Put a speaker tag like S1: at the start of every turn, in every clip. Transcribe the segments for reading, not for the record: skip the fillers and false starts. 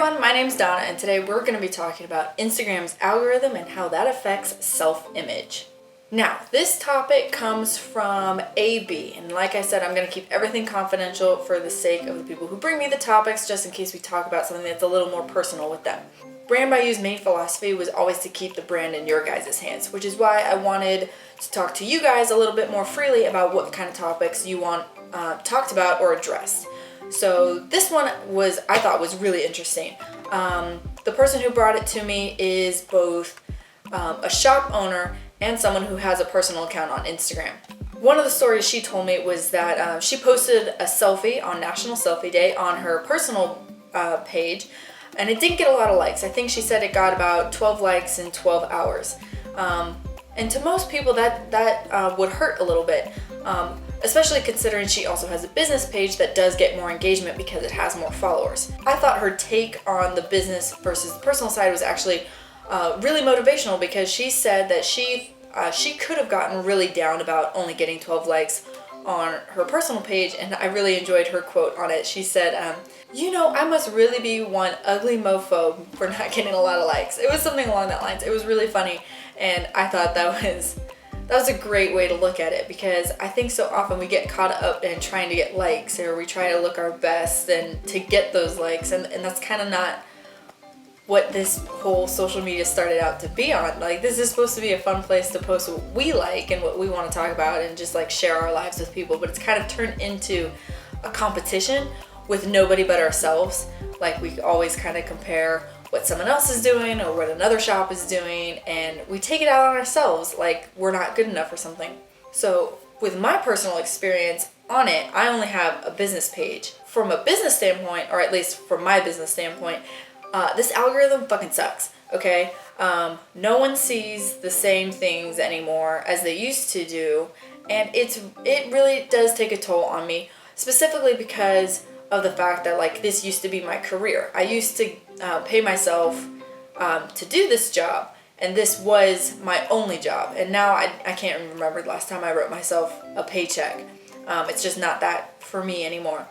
S1: everyone, my name's Donna and today we're going to be talking about Instagram's algorithm and how that affects self-image. Now, this topic comes from AB, and like I said, I'm going to keep everything confidential for the sake of the people who bring me the topics, just in case we talk about something that's a little more personal with them. Brand by You's main philosophy was always to keep the brand in your guys' hands, which is why I wanted to talk to you guys a little bit more freely about what kind of topics you want talked about or addressed. So this one I thought was really interesting. The person who brought it to me is both a shop owner and someone who has a personal account on Instagram. One of the stories she told me was that she posted a selfie on National Selfie Day on her personal page, and it didn't get a lot of likes. I think she said it got about 12 likes in 12 hours. And to most people that would hurt a little bit. Especially considering she also has a business page that does get more engagement because it has more followers. I thought her take on the business versus the personal side was actually really motivational, because she said that she could have gotten really down about only getting 12 likes on her personal page, and I really enjoyed her quote on it. She said, I must really be one ugly mofo for not getting a lot of likes. It was something along that lines. It was really funny, and I thought that was a great way to look at it, because I think so often we get caught up in trying to get likes, or we try to look our best and to get those likes, and that's kind of not what this whole social media started out to be on. Like, this is supposed to be a fun place to post what we like and what we want to talk about and just like share our lives with people, but it's kind of turned into a competition with nobody but ourselves. Like, we always kind of compare what someone else is doing or what another shop is doing, and we take it out on ourselves like we're not good enough or something. So with my personal experience on it, I only have a business page. From a business standpoint, or at least from my business standpoint, this algorithm fucking sucks, okay? No one sees the same things anymore as they used to do, and it really does take a toll on me, specifically because of the fact that, like, this used to be my career. I used to pay myself to do this job, and this was my only job. And now I can't remember the last time I wrote myself a paycheck. It's just not that for me anymore.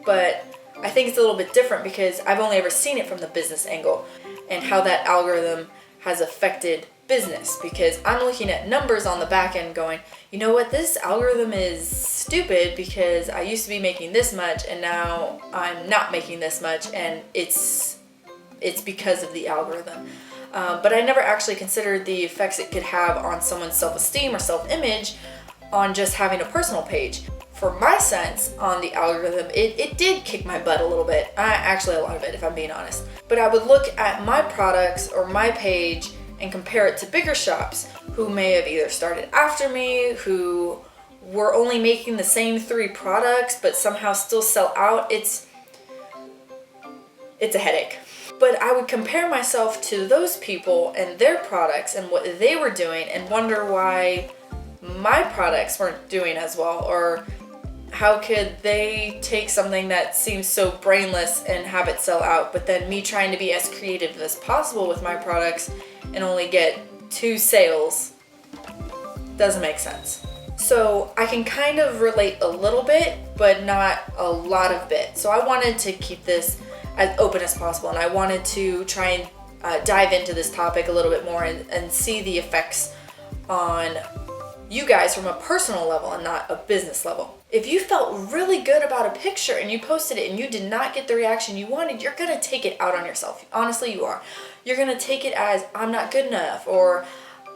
S1: But I think it's a little bit different because I've only ever seen it from the business angle and how that algorithm has affected business, because I'm looking at numbers on the back end going, you know what, this algorithm is stupid because I used to be making this much and now I'm not making this much, and it's because of the algorithm. But I never actually considered the effects it could have on someone's self-esteem or self-image on just having a personal page. For my sense on the algorithm, it did kick my butt a little bit. Actually, a lot of it, if I'm being honest. But I would look at my products or my page and compare it to bigger shops who may have either started after me, who were only making the same 3 products but somehow still sell out. It's a headache. But I would compare myself to those people and their products and what they were doing and wonder why my products weren't doing as well, or how could they take something that seems so brainless and have it sell out, but then me trying to be as creative as possible with my products and only get 2 sales doesn't make sense. So I can kind of relate a little bit, but not a lot of bit. So I wanted to keep this as open as possible, and I wanted to try and dive into this topic a little bit more and see the effects on you guys from a personal level and not a business level. If you felt really good about a picture and you posted it and you did not get the reaction you wanted, you're gonna take it out on yourself. Honestly, you are. You're gonna take it as, I'm not good enough, or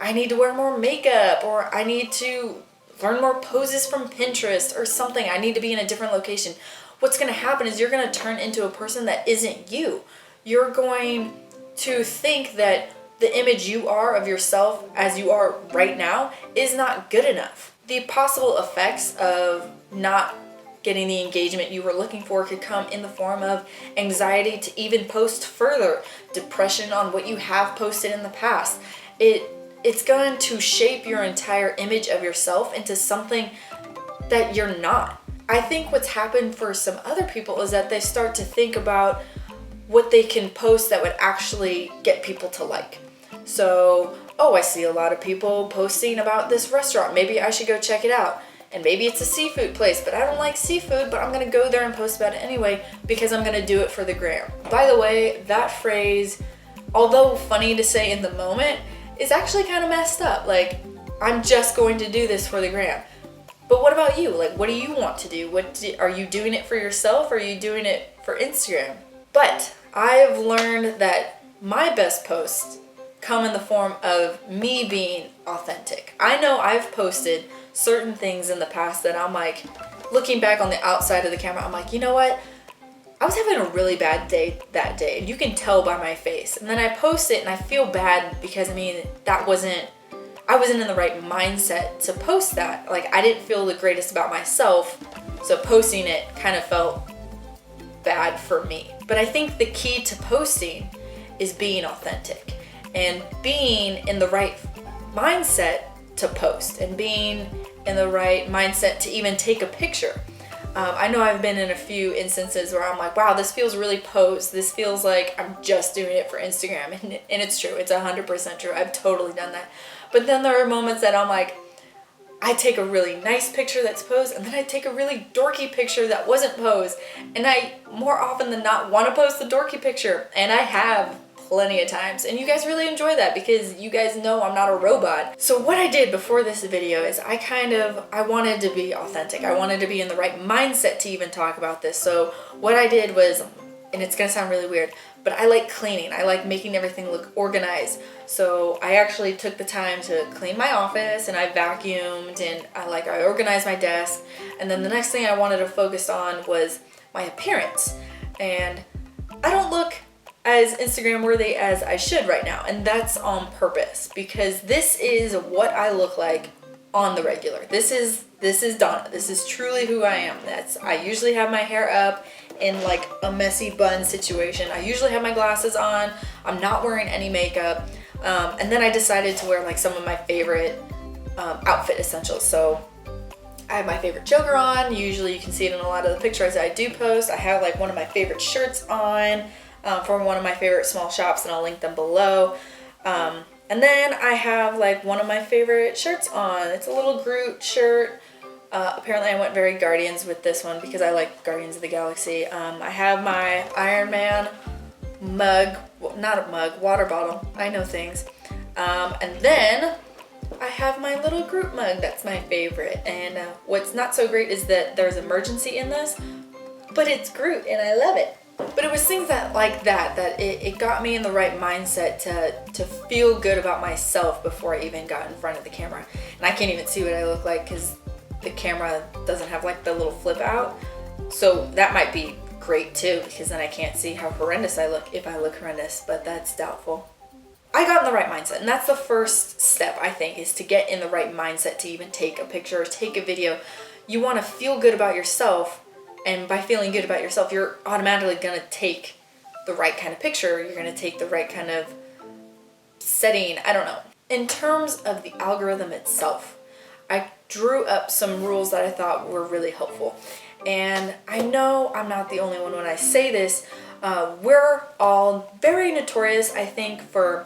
S1: I need to wear more makeup, or I need to learn more poses from Pinterest or something. I need to be in a different location. What's gonna happen is you're gonna turn into a person that isn't you. You're going to think that the image you are of yourself as you are right now is not good enough. The possible effects of not getting the engagement you were looking for could come in the form of anxiety to even post further, depression on what you have posted in the past. It's going to shape your entire image of yourself into something that you're not. I think what's happened for some other people is that they start to think about what they can post that would actually get people to like. So, I see a lot of people posting about this restaurant. Maybe I should go check it out. and maybe it's a seafood place, but I don't like seafood, but I'm gonna go there and post about it anyway because I'm gonna do it for the gram. By the way, that phrase, although funny to say in the moment, is actually kind of messed up. Like, I'm just going to do this for the gram. But what about you? Like, what do you want to do? Are you doing it for yourself, or are you doing it for Instagram? But I've learned that my best posts come in the form of me being authentic. I know I've posted certain things in the past that I'm like, looking back on the outside of the camera, I'm like, you know what? I was having a really bad day that day, and you can tell by my face. And then I post it and I feel bad because, I mean, I wasn't in the right mindset to post that. Like, I didn't feel the greatest about myself, so posting it kind of felt bad for me. But I think the key to posting is being authentic and being in the right mindset to post and being in the right mindset to even take a picture. I know I've been in a few instances where I'm like, wow, this feels really posed. This feels like I'm just doing it for Instagram. And it's true. It's 100% true. I've totally done that. But then there are moments that I'm like, I take a really nice picture that's posed, and then I take a really dorky picture that wasn't posed. And I, more often than not, want to post the dorky picture. And I have plenty of times. And you guys really enjoy that because you guys know I'm not a robot. So what I did before this video is I wanted to be authentic. I wanted to be in the right mindset to even talk about this. So what I did was, and it's going to sound really weird, but I like cleaning. I like making everything look organized. So I actually took the time to clean my office, and I vacuumed, and I organized my desk. And then the next thing I wanted to focus on was my appearance. And I don't look as Instagram worthy as I should right now, and that's on purpose because this is what I look like on the regular. This is Donna. This is truly who I am. I usually have my hair up in like a messy bun situation. I usually have my glasses on. I'm not wearing any makeup. And then I decided to wear like some of my favorite outfit essentials. So I have my favorite choker on. Usually you can see it in a lot of the pictures that I do post. I have like one of my favorite shirts on from one of my favorite small shops, and I'll link them below. And then I have like one of my favorite shirts on. It's a little Groot shirt. Apparently I went very Guardians with this one because I like Guardians of the Galaxy. I have my Iron Man mug, well, not a mug, water bottle. I know things. And then I have my little Groot mug. That's my favorite. And what's not so great is that there's emergency in this, but it's Groot and I love it. But it was things that it got me in the right mindset to feel good about myself before I even got in front of the camera. And I can't even see what I look like because the camera doesn't have like the little flip out. So that might be great too, because then I can't see how horrendous I look if I look horrendous, but that's doubtful. I got in the right mindset, and that's the first step, I think, is to get in the right mindset to even take a picture or take a video. You want to feel good about yourself. And by feeling good about yourself, you're automatically going to take the right kind of picture. You're going to take the right kind of setting. I don't know. In terms of the algorithm itself, I drew up some rules that I thought were really helpful. And I know I'm not the only one when I say this. We're all very notorious, I think, for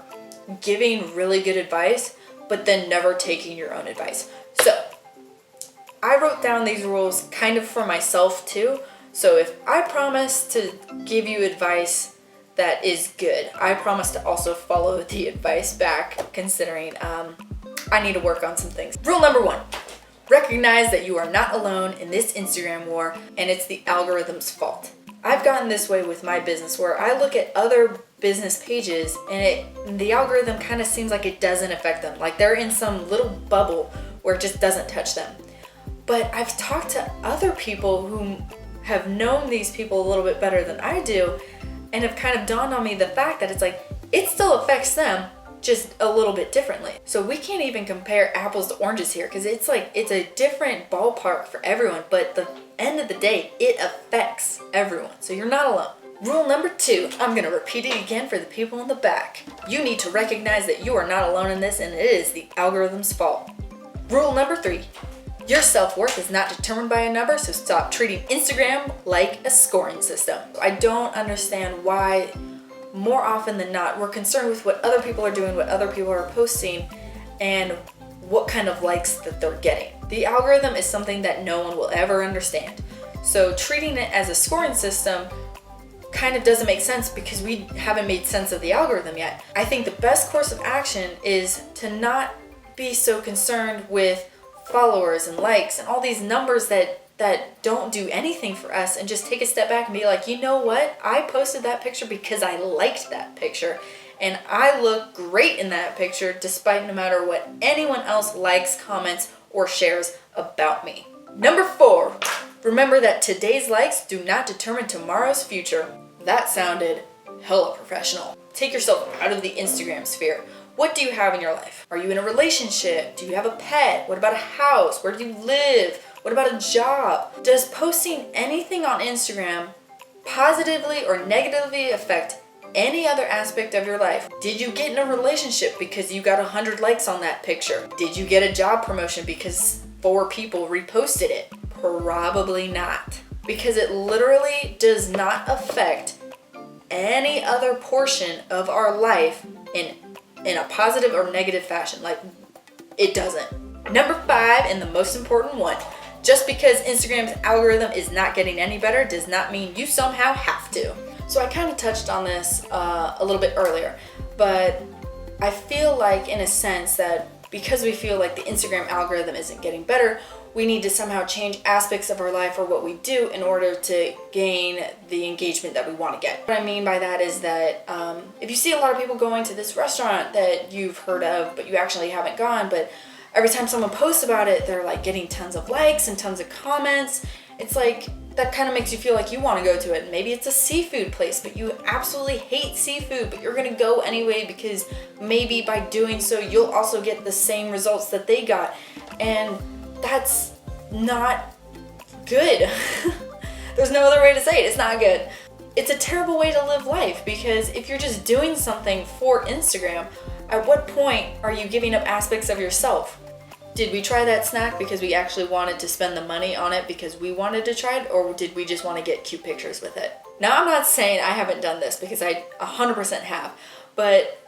S1: giving really good advice, but then never taking your own advice. So I wrote down these rules kind of for myself too. So if I promise to give you advice that is good, I promise to also follow the advice back, considering I need to work on some things. Rule number 1, recognize that you are not alone in this Instagram war, and it's the algorithm's fault. I've gotten this way with my business where I look at other business pages and the algorithm kind of seems like it doesn't affect them. Like they're in some little bubble where it just doesn't touch them. But I've talked to other people who have known these people a little bit better than I do, and have kind of dawned on me the fact that it's like, it still affects them, just a little bit differently. So we can't even compare apples to oranges here, because it's a different ballpark for everyone, but at the end of the day, it affects everyone. So you're not alone. Rule number 2, I'm gonna repeat it again for the people in the back. You need to recognize that you are not alone in this, and it is the algorithm's fault. Rule number 3, your self-worth is not determined by a number, so stop treating Instagram like a scoring system. I don't understand why, more often than not, we're concerned with what other people are doing, what other people are posting, and what kind of likes that they're getting. The algorithm is something that no one will ever understand. So treating it as a scoring system kind of doesn't make sense because we haven't made sense of the algorithm yet. I think the best course of action is to not be so concerned with followers and likes and all these numbers that don't do anything for us, and just take a step back and be like, you know what? I posted that picture because I liked that picture and I look great in that picture despite no matter what anyone else likes, comments, or shares about me. Number 4, remember that today's likes do not determine tomorrow's future. That sounded hella professional. Take yourself out of the Instagram sphere. What do you have in your life? Are you in a relationship? Do you have a pet? What about a house? Where do you live? What about a job? Does posting anything on Instagram positively or negatively affect any other aspect of your life? Did you get in a relationship because you got 100 likes on that picture? Did you get a job promotion because 4 people reposted it? Probably not. Because it literally does not affect any other portion of our life in a positive or negative fashion. Like, it doesn't. Number 5, and the most important one, just because Instagram's algorithm is not getting any better does not mean you somehow have to. So I kind of touched on this a little bit earlier, but I feel like, in a sense, that because we feel like the Instagram algorithm isn't getting better, we need to somehow change aspects of our life or what we do in order to gain the engagement that we want to get. What I mean by that is that if you see a lot of people going to this restaurant that you've heard of but you actually haven't gone, but every time someone posts about it, they're like getting tons of likes and tons of comments. It's like, that kind of makes you feel like you want to go to it. Maybe it's a seafood place, but you absolutely hate seafood, but you're going to go anyway because maybe by doing so, you'll also get the same results that they got. And that's not good. There's no other way to say it. It's not good. It's a terrible way to live life, because if you're just doing something for Instagram, at what point are you giving up aspects of yourself? Did we try that snack because we actually wanted to spend the money on it because we wanted to try it, or did we just want to get cute pictures with it? Now, I'm not saying I haven't done this, because I 100% have, but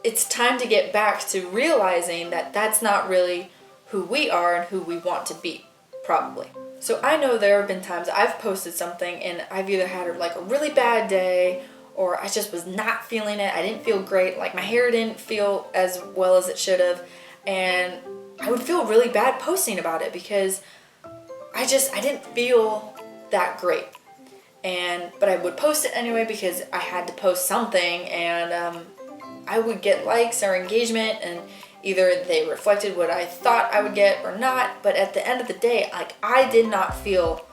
S1: it's time to get back to realizing that that's not really who we are and who we want to be, probably. So I know there have been times I've posted something and I've either had like a really bad day, or I just was not feeling it. I didn't feel great. Like, my hair didn't feel as well as it should have. And I would feel really bad posting about it because I didn't feel that great. But I would post it anyway because I had to post something, and I would get likes or engagement, and either they reflected what I thought I would get or not. But at the end of the day, like, I did not feel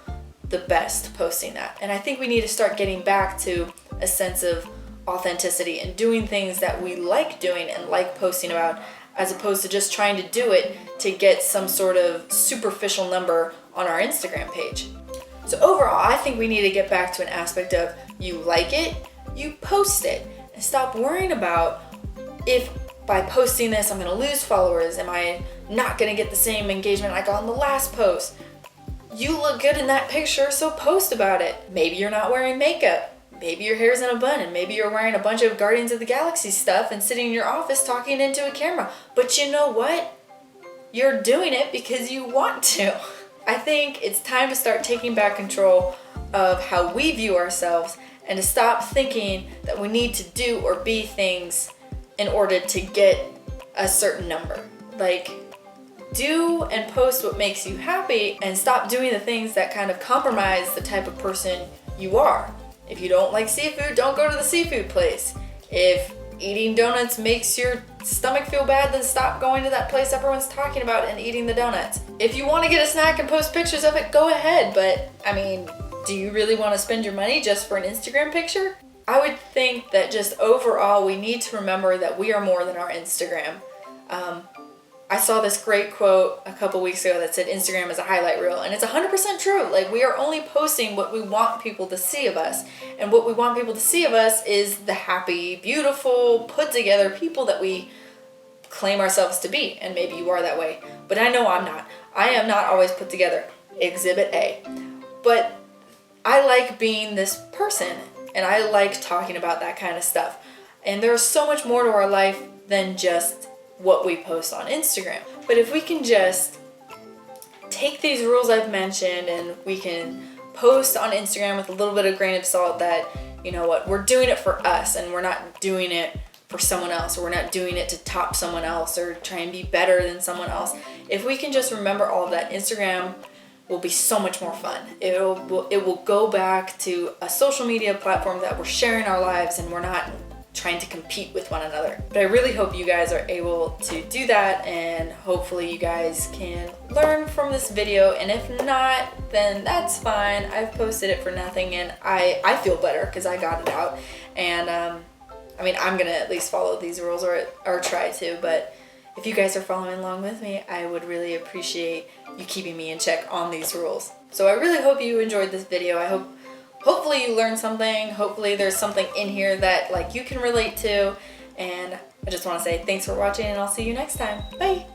S1: the best posting that. And I think we need to start getting back to a sense of authenticity and doing things that we like doing and like posting about, as opposed to just trying to do it to get some sort of superficial number on our Instagram page. So overall, I think we need to get back to an aspect of, you like it, you post it, and stop worrying about if by posting this I'm gonna lose followers, am I not gonna get the same engagement I got on the last post. You look good in that picture, so post about it. Maybe you're not wearing makeup. Maybe your hair's in a bun, and maybe you're wearing a bunch of Guardians of the Galaxy stuff and sitting in your office talking into a camera. But you know what? You're doing it because you want to. I think it's time to start taking back control of how we view ourselves, and to stop thinking that we need to do or be things in order to get a certain number. Like, do and post what makes you happy, and stop doing the things that kind of compromise the type of person you are. If you don't like seafood, don't go to the seafood place. If eating donuts makes your stomach feel bad, then stop going to that place everyone's talking about and eating the donuts. If you want to get a snack and post pictures of it, go ahead. But, I mean, do you really want to spend your money just for an Instagram picture? I would think that just overall, we need to remember that we are more than our Instagram. I saw this great quote a couple weeks ago that said Instagram is a highlight reel, and it's 100% true. Like, we are only posting what we want people to see of us, and what we want people to see of us is the happy, beautiful, put together people that we claim ourselves to be. And maybe you are that way, but I know I'm not. I am not always put together. Exhibit A. But I like being this person, and I like talking about that kind of stuff. And there's so much more to our life than just what we post on Instagram. But if we can just take these rules I've mentioned and we can post on Instagram with a little bit of grain of salt that, you know what, we're doing it for us and we're not doing it for someone else, or we're not doing it to top someone else or try and be better than someone else. If we can just remember all of that, Instagram will be so much more fun. It will go back to a social media platform that we're sharing our lives and we're not trying to compete with one another. But I really hope you guys are able to do that, and hopefully you guys can learn from this video, and if not, then that's fine. I've posted it for nothing and I feel better because I got it out. And I mean, I'm gonna at least follow these rules or try to, but if you guys are following along with me, I would really appreciate you keeping me in check on these rules. So I really hope you enjoyed this video. Hopefully you learned something. Hopefully there's something in here that like you can relate to. And I just want to say thanks for watching, and I'll see you next time. Bye.